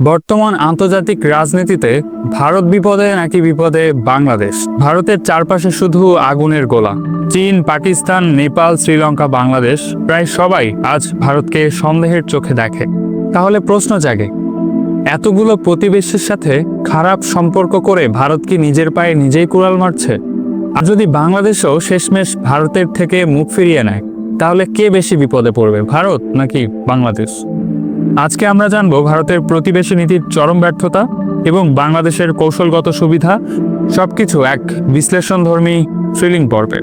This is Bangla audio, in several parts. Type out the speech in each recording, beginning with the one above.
বর্তমান আন্তর্জাতিক রাজনীতিতে ভারত বিপদে নাকি বিপদে বাংলাদেশ? ভারতের চারপাশে শুধু আগুনের গোলা। চীন, পাকিস্তান, নেপাল, শ্রীলঙ্কা, বাংলাদেশ প্রায় সবাই আজ ভারতকে সন্দেহের চোখে দেখে। তাহলে প্রশ্ন জাগে, এতগুলো প্রতিবেশীর সাথে খারাপ সম্পর্ক করে ভারত কি নিজের পায়ে নিজেই কুড়াল মারছে? আর যদি বাংলাদেশও শেষমেশ ভারতের থেকে মুখ ফিরিয়ে নেয়, তাহলে কে বেশি বিপদে পড়বে, ভারত নাকি বাংলাদেশ? আজকে আমরা জানবো ভারতের প্রতিবেশী নীতির চরম ব্যর্থতা এবং বাংলাদেশের কৌশলগত সুবিধা, সবকিছু এক বিশ্লেষণধর্মী থ্রিলিং পর্বে।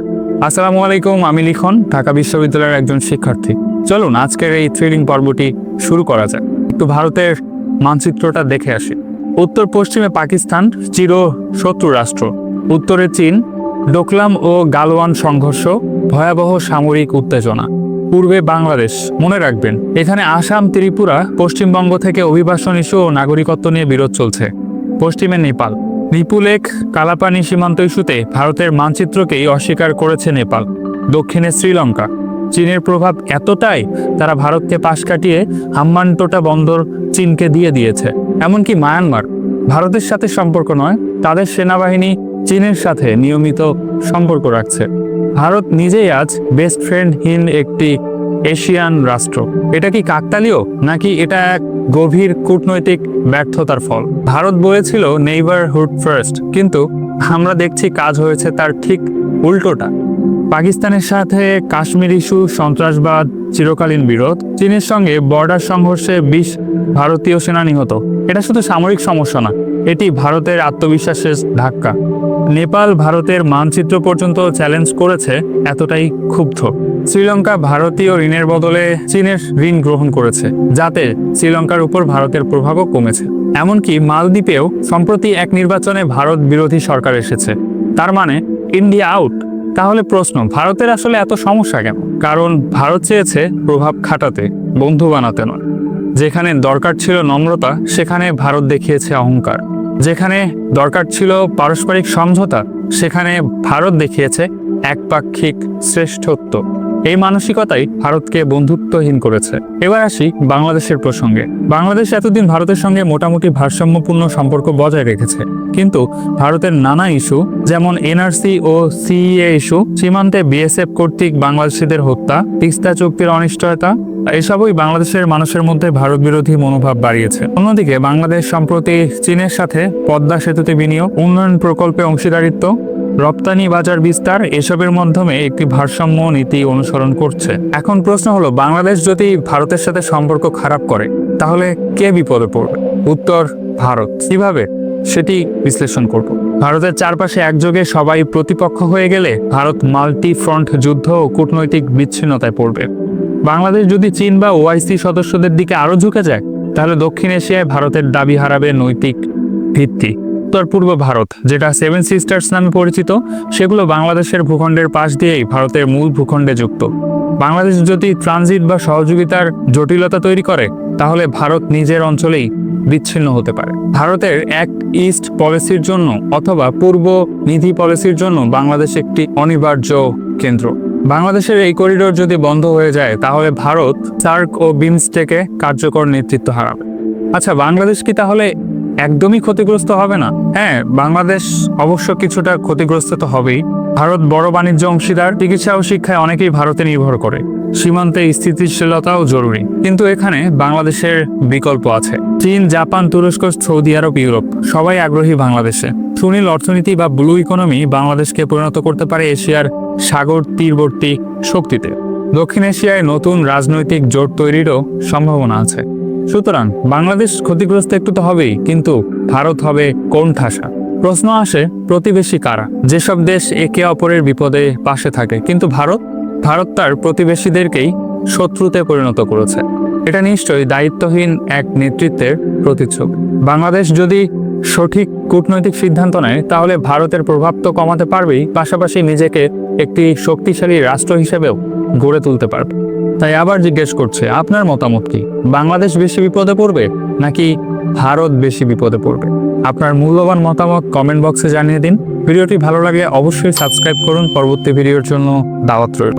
আসসালামু আলাইকুম, আমি লিখন, ঢাকা বিশ্ববিদ্যালয়ের একজন শিক্ষার্থী। চলুন আজকের এই থ্রিলিং পর্বটি শুরু করা যাক। একটু ভারতের মানচিত্রটা দেখে আসি। উত্তর পশ্চিমে পাকিস্তান, চির শত্রু রাষ্ট্র। উত্তরে চীন, ডোকলাম ও গালওয়ান সংঘর্ষ, ভয়াবহ সামরিক উত্তেজনা। পূর্বে বাংলাদেশ, মনে রাখবেন এখানে আসাম, ত্রিপুরা, পশ্চিমবঙ্গ থেকে অভিবাসন ইস্যু ও নাগরিকত্ব নিয়ে বিরোধ চলছে। পশ্চিমে নেপাল, রিপুলেখ, কালাপানি সীমান্ত ইস্যুতে ভারতের মানচিত্রকেই অস্বীকার করেছে নেপাল। দক্ষিণে শ্রীলঙ্কা, চীনের প্রভাব এতটাই তারা ভারতকে পাশ কাটিয়ে হাম্বানটোটা বন্দর চীনকে দিয়ে দিয়েছে। এমনকি মায়ানমার ভারতের সাথে সম্পর্ক নয়, তাদের সেনাবাহিনী চীনের সাথে নিয়মিত সম্পর্ক রাখছে। ভারত নিজেই আজ বেস্ট ফ্রেন্ডহীন একটি এশিয়ান রাষ্ট্র। এটা কি কাকতালীয়, নাকি এটা এক গভীর কূটনৈতিক ব্যর্থতার ফল? ভারত বলেছিল নেইবারহুড ফার্স্ট, কিন্তু আমরা দেখছি কাজ হয়েছে তার ঠিক উল্টোটা। পাকিস্তানের সাথে কাশ্মীর ইস্যু, সন্ত্রাসবাদ, চিরকালীন বিরোধ। চীনের সঙ্গে বর্ডার সংঘর্ষে 20 ভারতীয় সেনা নিহত। এটা শুধু সামরিক সমস্যা না, এটি ভারতের আত্মবিশ্বাসের ধাক্কা। নেপাল ভারতের মানচিত্র পর্যন্ত চ্যালেঞ্জ করেছে, এতটাই ক্ষুব্ধ। শ্রীলঙ্কা ভারতীয় ঋণের বদলে চীনের ঋণ গ্রহণ করেছে, যাতে শ্রীলঙ্কার উপর ভারতের প্রভাবও কমেছে। এমনকি মালদ্বীপেও সম্প্রতি এক নির্বাচনে ভারত বিরোধী সরকার এসেছে। তার মানে ইন্ডিয়া আউট। তাহলে প্রশ্ন, ভারতের আসলে এত সমস্যা কেন? কারণ ভারত চেয়েছে প্রভাব খাটাতে, বন্ধু বানাতে নয়। যেখানে দরকার ছিল নম্রতা, সেখানে ভারত দেখিয়েছে অহংকার। যেখানে দরকার ছিল পারস্পরিক সমঝোতা, সেখানে ভারত দেখিয়েছে একপাক্ষিক শ্রেষ্ঠত্ব। এই মানসিকতাই ভারতকে বন্ধুত্বহীন করেছে। এবার আসি বাংলাদেশের প্রসঙ্গে। বাংলাদেশ এতদিন ভারতের সঙ্গে মোটামুটি ভারসাম্যপূর্ণ সম্পর্ক বজায় রেখেছে, কিন্তু ভারতের নানা ইস্যু, যেমন এনআরসি ও সিইএ ইস্যু, সীমান্তে বিএসএফ কর্তৃক বাংলাদেশিদের হত্যা, তিস্তা চুক্তির অনিশ্চয়তা, এসবই বাংলাদেশের মানুষের মধ্যে ভারত বিরোধী মনোভাব বাড়িয়েছে। অন্যদিকে বাংলাদেশ সম্প্রতি চীনের সাথে পদ্মা সেতুতে বিনিয়োগ, উন্নয়ন প্রকল্পে অংশীদারিত্ব, রপ্তানি বাজার বিস্তার, এসবের মাধ্যমে একটি ভারসাম্য নীতি অনুসরণ করছে। এখন প্রশ্ন হলো, বাংলাদেশ যদি ভারতের সাথে সম্পর্ক খারাপ করে, তাহলে কে বিপদে পড়বে? উত্তর, ভারত। কিভাবে, সেটি বিশ্লেষণ করব। ভারতের চারপাশে একযোগে সবাই প্রতিপক্ষ হয়ে গেলে ভারত মাল্টি ফ্রন্ট যুদ্ধ ও কূটনৈতিক বিচ্ছিন্নতায় পড়বে। বাংলাদেশ যদি চীন বা ওআইসি সদস্যদের দিকে আরো ঝুঁকে যায়, তাহলে দক্ষিণ এশিয়ায় ভারতের দাবি হারাবে নৈতিক ভিত্তি। উত্তর পূর্ব ভারত, যেটা 7 সিস্টার্স নামে পরিচিত, সেগুলো বাংলাদেশের ভূখণ্ডের পাশ দিয়েই ভারতের মূল ভূখণ্ডে যুক্ত। বাংলাদেশ যদি ট্রানজিট বা সহযোগিতার জটিলতা তৈরি করে, তাহলে ভারত নিজের অঞ্চলেই বিচ্ছিন্ন হতে পারে। ভারতের অ্যাক্ট ইস্ট পলিসির জন্য অথবা পূর্ব নিধি পলিসির জন্য বাংলাদেশ একটি অনিবার্য কেন্দ্র। বাংলাদেশের এই করিডোর যদি বন্ধ হয়ে যায়, তাহলে ভারত সার্ক ও বিমস্টেকে কার্যকর নেতৃত্ব হারাবে। আচ্ছা, বাংলাদেশ কি তাহলে একদমই ক্ষতিগ্রস্ত হবে না? হ্যাঁ, বাংলাদেশ অবশ্য কিছুটা ক্ষতিগ্রস্ত তো হবেই। ভারত বড় বাণিজ্য অংশীদার, চিকিৎসা ও শিক্ষায় অনেকেই ভারতে নির্ভর করে। সীমান্তে স্থিতিশীলতাও জরুরি, কিন্তু এখানে বাংলাদেশের বিকল্প আছে। চীন, জাপান, তুরস্ক, সৌদি আরব, ইউরোপ সবাই আগ্রহী বাংলাদেশে। সুনীল অর্থনীতি বা ব্লু ইকোনমি বাংলাদেশকে পরিণত করতে পারে এশিয়ার সাগর তীরবর্তী শক্তিতে। দক্ষিণ এশিয়ায় নতুন রাজনৈতিক জোট তৈরিরও সম্ভাবনা আছে। সুতরাং বাংলাদেশ ক্ষতিগ্রস্ত একটু তো হবেই, কিন্তু ভারত হবে কোণঠাসা। প্রশ্ন আসে, প্রতিবেশী কারা? যেসব দেশ একে অপরের বিপদে পাশে থাকে, কিন্তু ভারত তার প্রতিবেশীদেরকেই শত্রুতে পরিণত করেছে। এটা নিশ্চয়ই দায়িত্বহীন এক নেতৃত্বের প্রতিচ্ছবি। বাংলাদেশ যদি সঠিক কূটনৈতিক সিদ্ধান্ত নেয়, তাহলে ভারতের প্রভাব তো কমাতে পারবেই, পাশাপাশি নিজেকে একটি শক্তিশালী রাষ্ট্র হিসেবেও গড়ে তুলতে পারবে। তাই আবার জিজ্ঞেস করছে, আপনার মতামত কি? বাংলাদেশ বেশি বিপদে পড়বে নাকি ভারত বেশি বিপদে পড়বে? আপনার মূল্যবান মতামত কমেন্ট বক্সে জানিয়ে দিন। ভিডিওটি ভালো লাগলে অবশ্যই সাবস্ক্রাইব করুন। পরবর্তী ভিডিওর জন্য দাওয়াত রইল।